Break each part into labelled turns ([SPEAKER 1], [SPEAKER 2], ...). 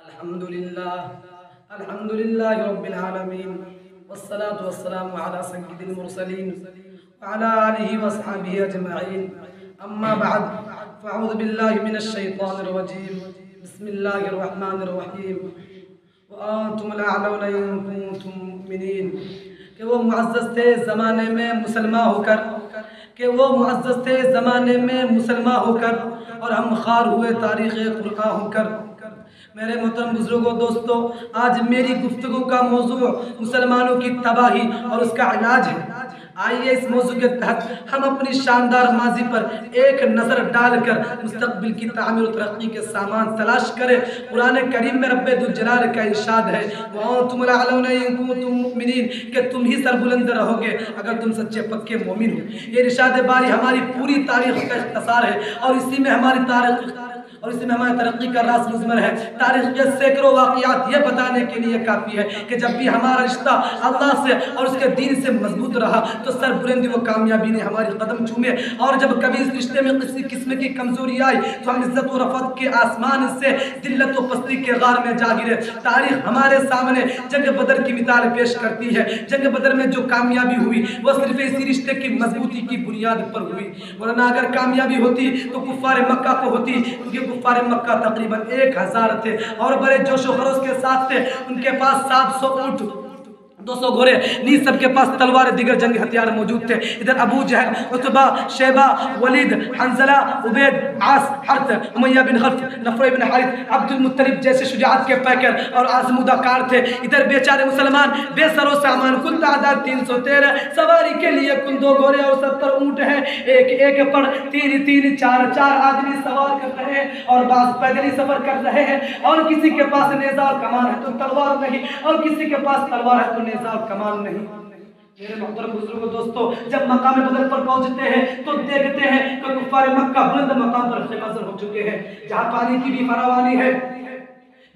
[SPEAKER 1] अल्हम्दुलिल्लाह रब्बिल आलमीन वस्सलातु वस्सलामु अला सय्यिदिल मुरसलीन व अला आलिहि व अस्हाबिहि अजमईन अम्मा बअद फ़अऊज़ु बिल्लाहि मिनश शैतानिर रजीम बिस्मिल्लाहिर रहमानिर रहीम व अंतुम लअलौना इन कुंतुम मुमिनीन। कि वो मुअज़्ज़ज़ थे ज़माने में मुसलमान होकर, कि वो मुअज़्ज़ज़ थे ज़माने में मुसलमान होकर और हम खार हुए तारीख़ क़ुरआन होकर। मेरे मोहतरम बुजुर्गों, दोस्तों, आज मेरी गुफ्तगू का मौजू मुसलमानों की तबाही और उसका इलाज है। आइए इस मौजू के तहत हम अपनी शानदार माजी पर एक नज़र डालकर मुस्तक़बिल की तामीर और तरक्की के सामान तलाश करें। कुरान करीम में रब्बे दुल जलाल का इरशाद है, वअंतुम लअलौना इन कुंतुम मुमिनीन, कि तुम ही सरबुलंद रहोगे अगर तुम सच्चे पक्के मोमिन हो। ये इरशाद बारी हमारी पूरी तारीख़ का इख्तिसार है और इसी में हमारी तरक्की का राज मुज़मर है। तारीख़ के सैकड़ों वाक़ियात ये बताने के लिए काफ़ी है कि जब भी हमारा रिश्ता अल्लाह से और उसके दीन से मजबूत रहा तो सरबुलंदी व कामयाबी ने हमारी कदम चूमे, और जब कभी इस रिश्ते में किसी किस्म की कमज़ोरी आई तो हम इज़्ज़त व रफ़त के आसमान से दिल्लत व पस्ती के गार में जा गिरे। तारीख़ हमारे सामने जंग बदर की मिसाल पेश करती है। जंग बदर में जो कामयाबी हुई वो सिर्फ इसी रिश्ते की मजबूती की बुनियाद पर हुई, वरना अगर कामयाबी होती तो कुफ़ार मक्का को होती, क्योंकि कुफ़ार मक्का तकरीबन 1000 थे और बड़े जोश व खरोश के साथ थे। उनके पास 700 ऊँट, 200 घोड़े, नी सबके पास तलवार दिगर जंगी हथियार मौजूद थे। इधर अबू जहल, उतबा, शैबा, वलीद, हंज़ला, उबैद, आस, हर्त, उमय्या बिन खल्फ, नफ़र बिन हारिस, अब्दुल मुत्तलिब जैसे शुजाअत के पैकर और आज़मूदा कार थे। इधर बेचारे मुसलमान बेसरो सामान, कुल तादाद 313, सवारी के लिए कुल 2 घोड़े और 70 ऊँट हैं। एक पर 3 4 आदमी सवार कर रहे हैं और बाज़ पैदल ही सफर कर रहे हैं, और किसी के पास नेज़ा और कमान है तो तलवार नहीं, और किसी के पास तलवार है तो नेज़ा और कमान नहीं। मेरे मोहतरम बुजुर्गों, दोस्तों, जब मकाम बदर पर पहुंचते हैं तो देखते हैं कि कुफ़ार मक्का बुलंद मकाम पर खिमाज़र हो चुके हैं, जहां पानी की भी फरावानी है।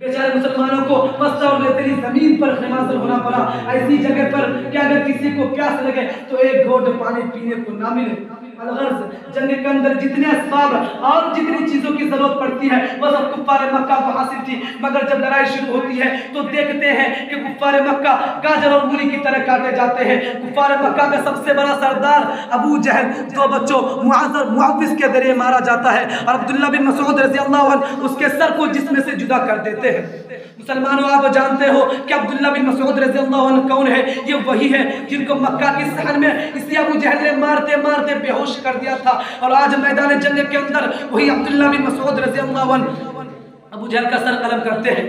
[SPEAKER 1] बेचारे मुसलमानों को पस्त और रेतीली जमीन पर खिमाज़र होना पड़ा, ऐसी जगह पर कि अगर किसी को प्यास लगे तो एक घोंट पानी पीने को ना मिले। अलगर्ज़ जंग के अंदर जितने असबाब और जितनी चीज़ों की ज़रूरत पड़ती है वह सब कुफ़ार मक्का को हासिल थी, मगर जब लड़ाई शुरू होती है तो देखते हैं कि कुफ़ार मक्का गाजर और मूली की तरह काटे जाते हैं। कुफ़ार मक्का का सबसे बड़ा सरदार अबू जहल 2 बच्चों मुआज़ और मुआविज़ के ज़रिए मारा जाता है, और अब्दुल्लाह बिन मसूद रज़ियल्लाहु अन्हु उसके सर को जिस्म से जुदा कर देते हैं। मुसलमानों, आप जानते हो कि अब्दुल्लाह बिन मसूद रज़ियल्लाहु अन्हु कौन है? ये वही है जिनको मक्का की सहन में इसी अबू जहल ने मारते मारते बेहोश कर दिया था, और आज मैदान जंग के अंदर वही अब्दुल्लाह बिन मसूद रज़ियल्लाहु अन्हु अबू जहल का सर कलम करते हैं।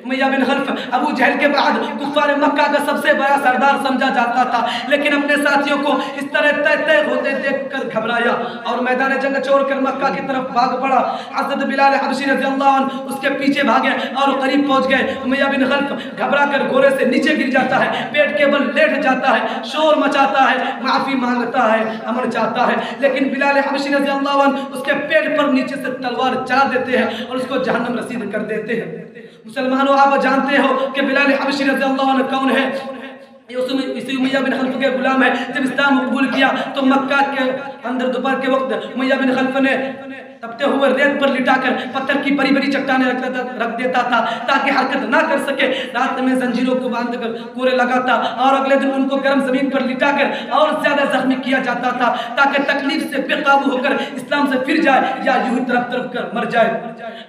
[SPEAKER 1] उमय्या बिन खल्फ अबू जहल के बाद कुफ़ार मक्का का सबसे बड़ा सरदार समझा जाता था, लेकिन अपने साथियों को इस तरह तय होते देखकर घबराया और मैदान जंग छोड़कर मक्का की तरफ भाग पड़ा। हज़रत बिलाल हबशी रज़ियल्लाहु अन्हु उसके पीछे भागे और करीब पहुंच गए। उमय्या बिन खल्फ घबरा कर घोड़े से नीचे गिर जाता है, पेट के बल लेट जाता है, शोर मचाता है, माफ़ी मांगता है, अमन चाहता है, लेकिन बिलाल हबशी रज़ियल्लाहु अन्हु उसके पेट पर नीचे से तलवार चला देते हैं और उसको जहन्नम रसीद कर देते हैं। मुसलमानों, आप जानते हो कि बिलाल हबशी रज़ियल्लाहु अन्हु कौन है? इसी उमय्या बिन खल्फ के गुलाम है। जब इस्लाम कबूल किया तो मक्का के अंदर दोपहर के वक्त उमय्या बिन खल्फ ने तपते हुए रेत पर लिटाकर पत्थर की बड़ी बड़ी चट्टानें रख देता था ताकि हरकत ना कर सके। रात में जंजीरों को बांधकर कोरे लगाता और अगले दिन उनको गर्म जमीन पर लिटाकर और ज्यादा जख्मी किया जाता था ताकि तकलीफ से बेकाबू होकर इस्लाम से फिर जाए या यूं तरफ कर मर जाए।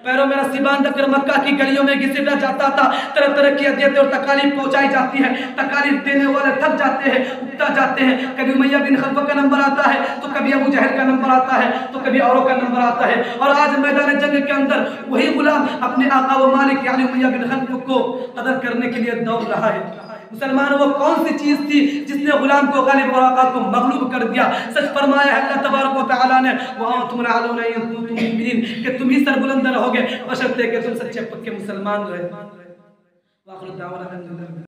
[SPEAKER 1] पैरों में रस्सी बांधकर मक्का की गलियों में घसीटा जाता था। तरह तरह की अदियतें और तकालीफ पहुंचाई जाती है। तकालीफ देने वाले थक जाते हैं, उगता जाते हैं। कभी उमय्या बिन खल्फ का नंबर आता है तो कभी अबू जहल का नंबर आता है तो कभी औरों का नंबर आता है, और आज मैदान जंग के अंदर वही गुलाम अपने आका व मालिक यानी उमय्या बिन खल्फ को कदर करने के लिए दौड़ रहा है। मुसलमानों, वो कौन सी चीज थी जिसने गुलाम को गालिब और आका को मगलूब कर दिया? सच फरमाया है अल्लाह तबारक व तआला ने, वअंतुम लअलौना इन कुंतुम मुमिनीन, कि तुम ही सरबुलंद रहोगे बशर्ते कि तुम सच्चे पक्के मुसलमान रहे।